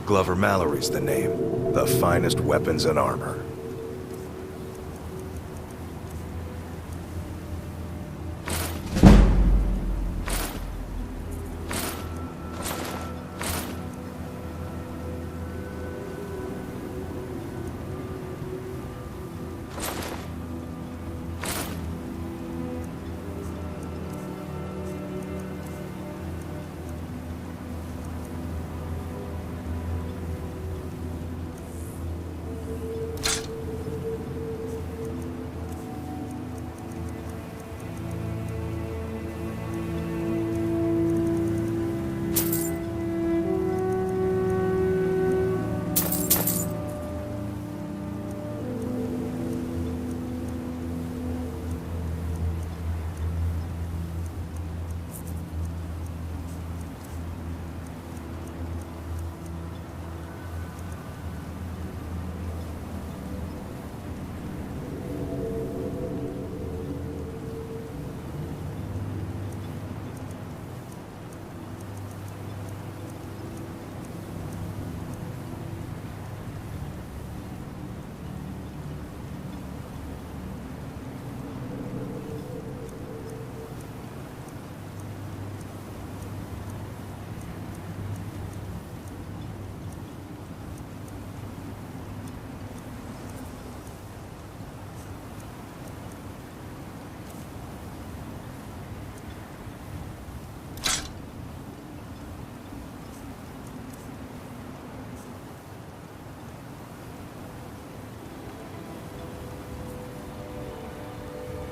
Glover Mallory's the name. The finest weapons and armor.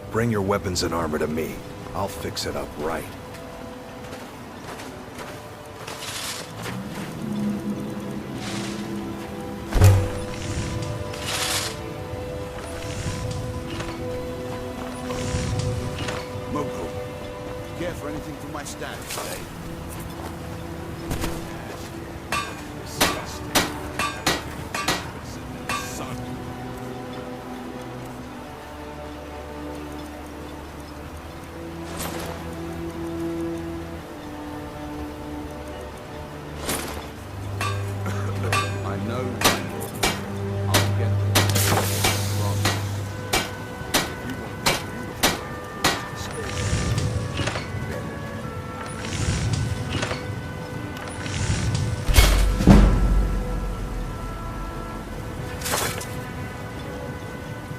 Bring your weapons and armor to me. I'll fix it up right. Moko, care for anything from my stand today?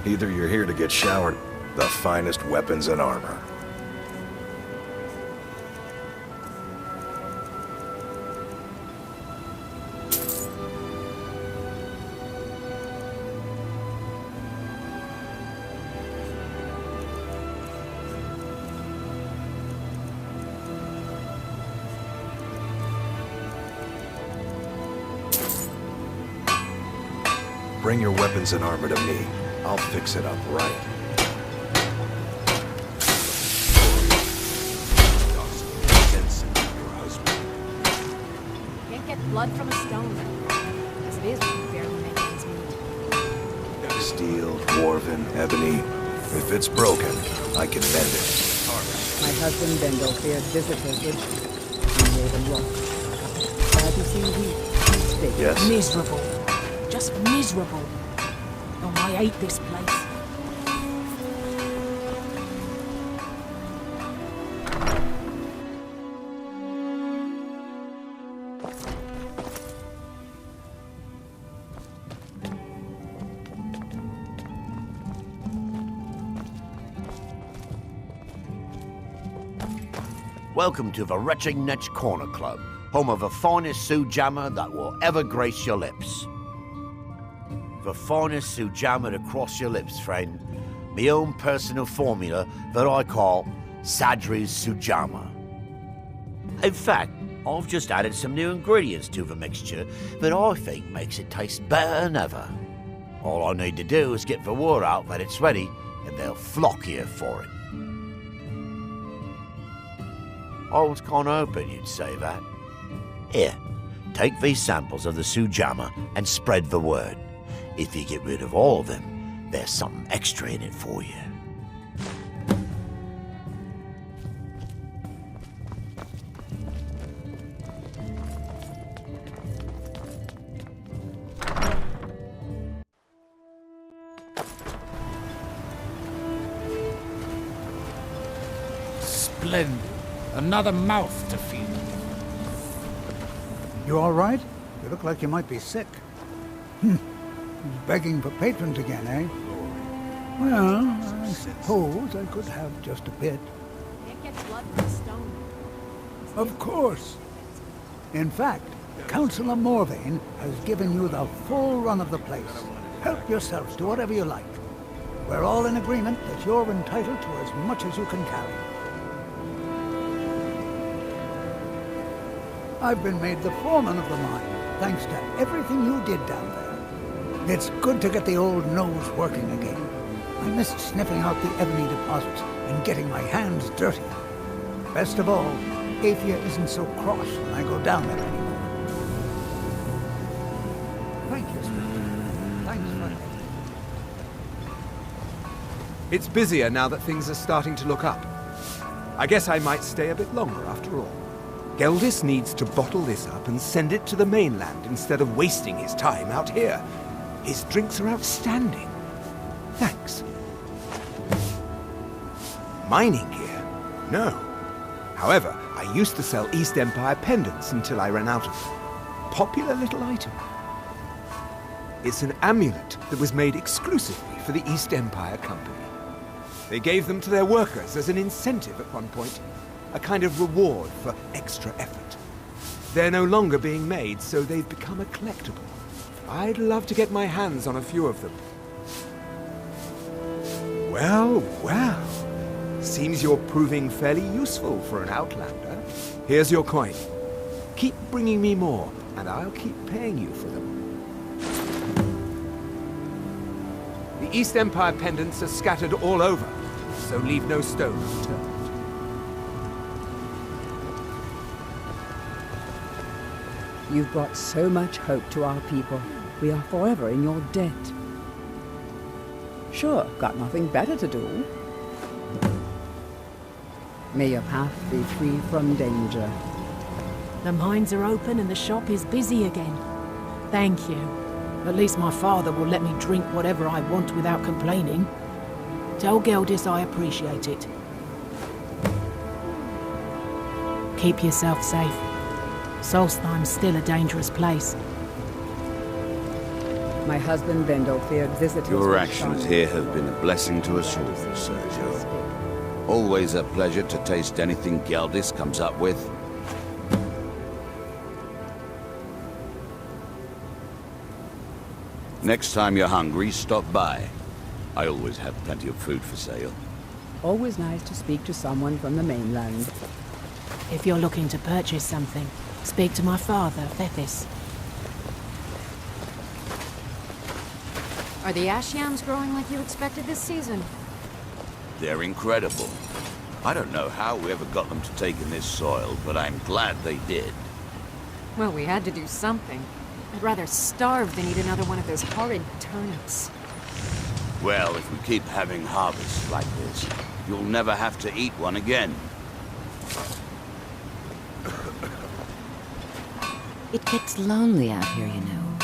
Either you're here to get showered, the finest weapons and armor. Bring your weapons and armor to me. I'll fix it up right. Can't get blood from a stone. As it is, we can barely make ends meet. Steel, dwarven, ebony. If it's broken, I can mend it. My husband Bendel feared visitors would be made them lost. Glad to see we stay. Yes? Miserable. Just miserable. Oh, I hate this place. Welcome to the Retching Netch Corner Club, home of the finest Sujama that will ever grace your lips. The finest Sujama to cross your lips, friend. My own personal formula that I call Sadri's Sujama. In fact, I've just added some new ingredients to the mixture that I think makes it taste better than ever. All I need to do is get the word out that it's ready, and they'll flock here for it. I was kinda hoping you'd say that. Here, take these samples of the Sujama and spread the word. If you get rid of all of them, there's something extra in it for you. Splendid. Another mouth to feed. You all right? You look like you might be sick. He's begging for patrons again, eh? Well, I suppose I could have just a bit. Can't get blood from a stone. Of course. In fact, Councillor Morvain has given you the full run of the place. Help yourselves to whatever you like. We're all in agreement that you're entitled to as much as you can carry. I've been made the foreman of the mine, thanks to everything you did down there. It's good to get the old nose working again. I missed sniffing out the ebony deposits and getting my hands dirty. Best of all, Athia isn't so cross when I go down there anymore. Thank you, Sprinter. Thanks for everything. It's busier now that things are starting to look up. I guess I might stay a bit longer after all. Geldis needs to bottle this up and send it to the mainland instead of wasting his time out here. His drinks are outstanding. Thanks. Mining gear? No. However, I used to sell East Empire pendants until I ran out of them. Popular little item. It's an amulet that was made exclusively for the East Empire Company. They gave them to their workers as an incentive at one point. A kind of reward for extra effort. They're no longer being made, so they've become a collectible. I'd love to get my hands on a few of them. Well, well. Seems you're proving fairly useful for an Outlander. Here's your coin. Keep bringing me more, and I'll keep paying you for them. The East Empire pendants are scattered all over, so leave no stone unturned. You've brought so much hope to our people. We are forever in your debt. Sure, got nothing better to do. May your path be free from danger. The mines are open and the shop is busy again. Thank you. At least my father will let me drink whatever I want without complaining. Tell Geldis I appreciate it. Keep yourself safe. Solstheim's still a dangerous place. My husband Bendel feared visitors. Your actions here have been a blessing to us all, Sergio. Always a pleasure to taste anything Geldis comes up with. Next time you're hungry, stop by. I always have plenty of food for sale. Always nice to speak to someone from the mainland. If you're looking to purchase something, speak to my father, Thethys. Are the ash yams growing like you expected this season? They're incredible. I don't know how we ever got them to take in this soil, but I'm glad they did. Well, we had to do something. I'd rather starve than eat another one of those horrid turnips. Well, if we keep having harvests like this, you'll never have to eat one again. It gets lonely out here, you know,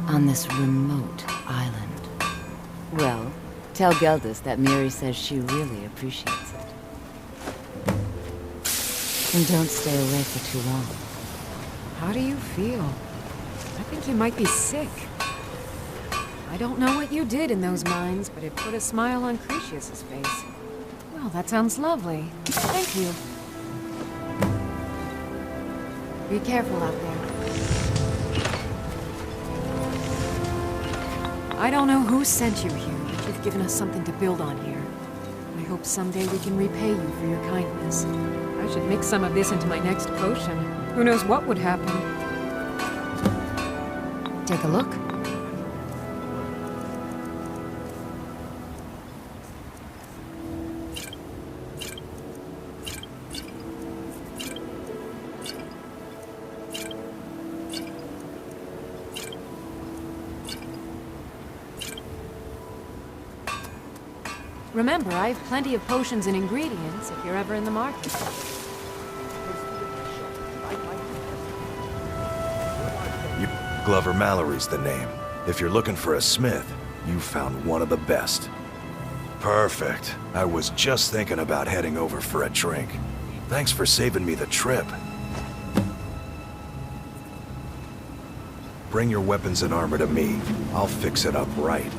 on this remote island. Well, tell Geldis that Miri says she really appreciates it. And don't stay away for too long. How do you feel? I think you might be sick. I don't know what you did in those mines, but it put a smile on Crucius's face. Well, that sounds lovely. Thank you. Be careful out there. I don't know who sent you here, but you've given us something to build on here. I hope someday we can repay you for your kindness. I should mix some of this into my next potion. Who knows what would happen? Take a look. Remember, I have plenty of potions and ingredients if you're ever in the market. Glover Mallory's the name. If you're looking for a smith, you found one of the best. Perfect. I was just thinking about heading over for a drink. Thanks for saving me the trip. Bring your weapons and armor to me. I'll fix it up right.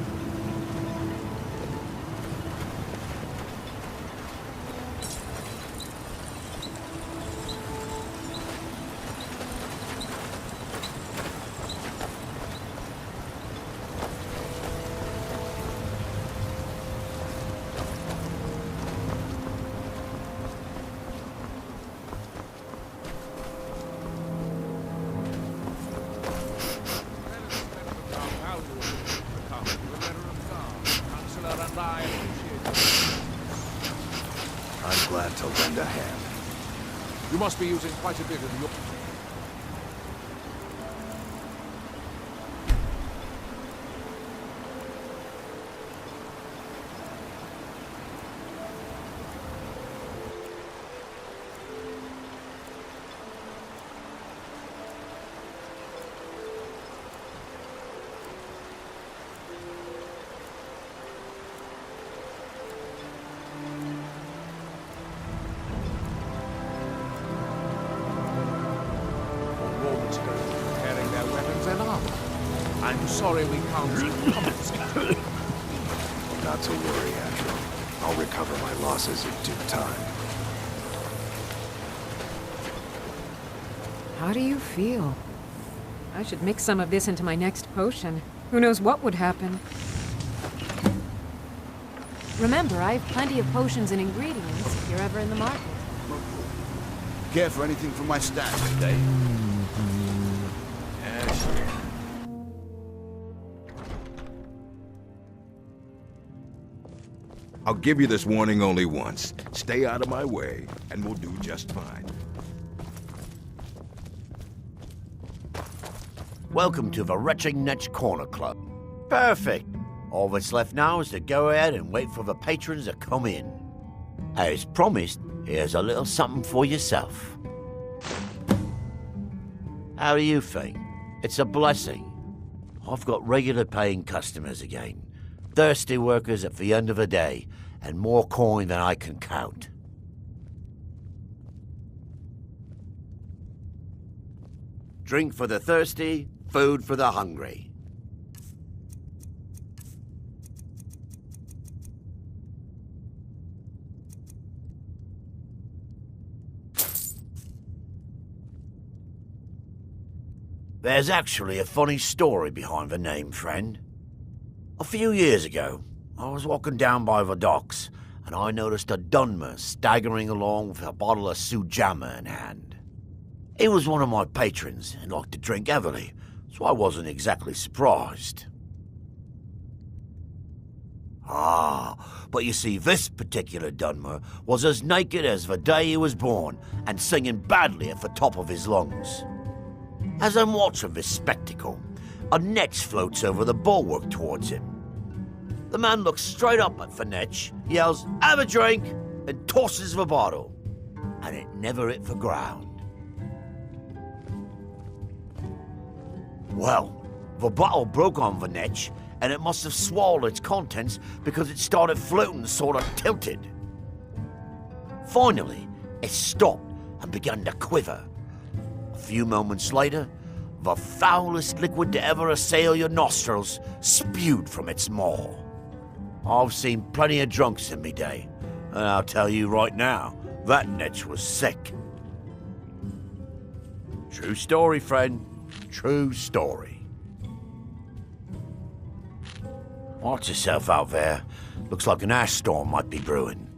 I'm glad to lend a hand. You must be using quite a bit of your... I'm sorry we can't compensate. Not to worry, Astro. I'll recover my losses in due time. How do you feel? I should mix some of this into my next potion. Who knows what would happen? Remember, I have plenty of potions and ingredients if you're ever in the market. Care for anything from my stash today? I'll give you this warning only once. Stay out of my way, and we'll do just fine. Welcome to the Retching Netch Corner Club. Perfect. All that's left now is to go ahead and wait for the patrons to come in. As promised, here's a little something for yourself. How do you think? It's a blessing. I've got regular paying customers again. Thirsty workers at the end of the day, and more coin than I can count. Drink for the thirsty, food for the hungry. There's actually a funny story behind the name, friend. A few years ago, I was walking down by the docks, and I noticed a Dunmer staggering along with a bottle of Sujama in hand. He was one of my patrons and liked to drink heavily, so I wasn't exactly surprised. But you see, this particular Dunmer was as naked as the day he was born and singing badly at the top of his lungs. As I'm watching this spectacle, a Netch floats over the bulwark towards him. The man looks straight up at the Netch, yells, "Have a drink," and tosses the bottle. And it never hit the ground. Well, the bottle broke on the Netch, and it must have swallowed its contents because it started floating sort of tilted. Finally, it stopped and began to quiver. A few moments later, the foulest liquid to ever assail your nostrils spewed from its maw. I've seen plenty of drunks in me day, and I'll tell you right now, that Netch was sick. True story, friend. True story. Watch yourself out there. Looks like an ash storm might be brewing.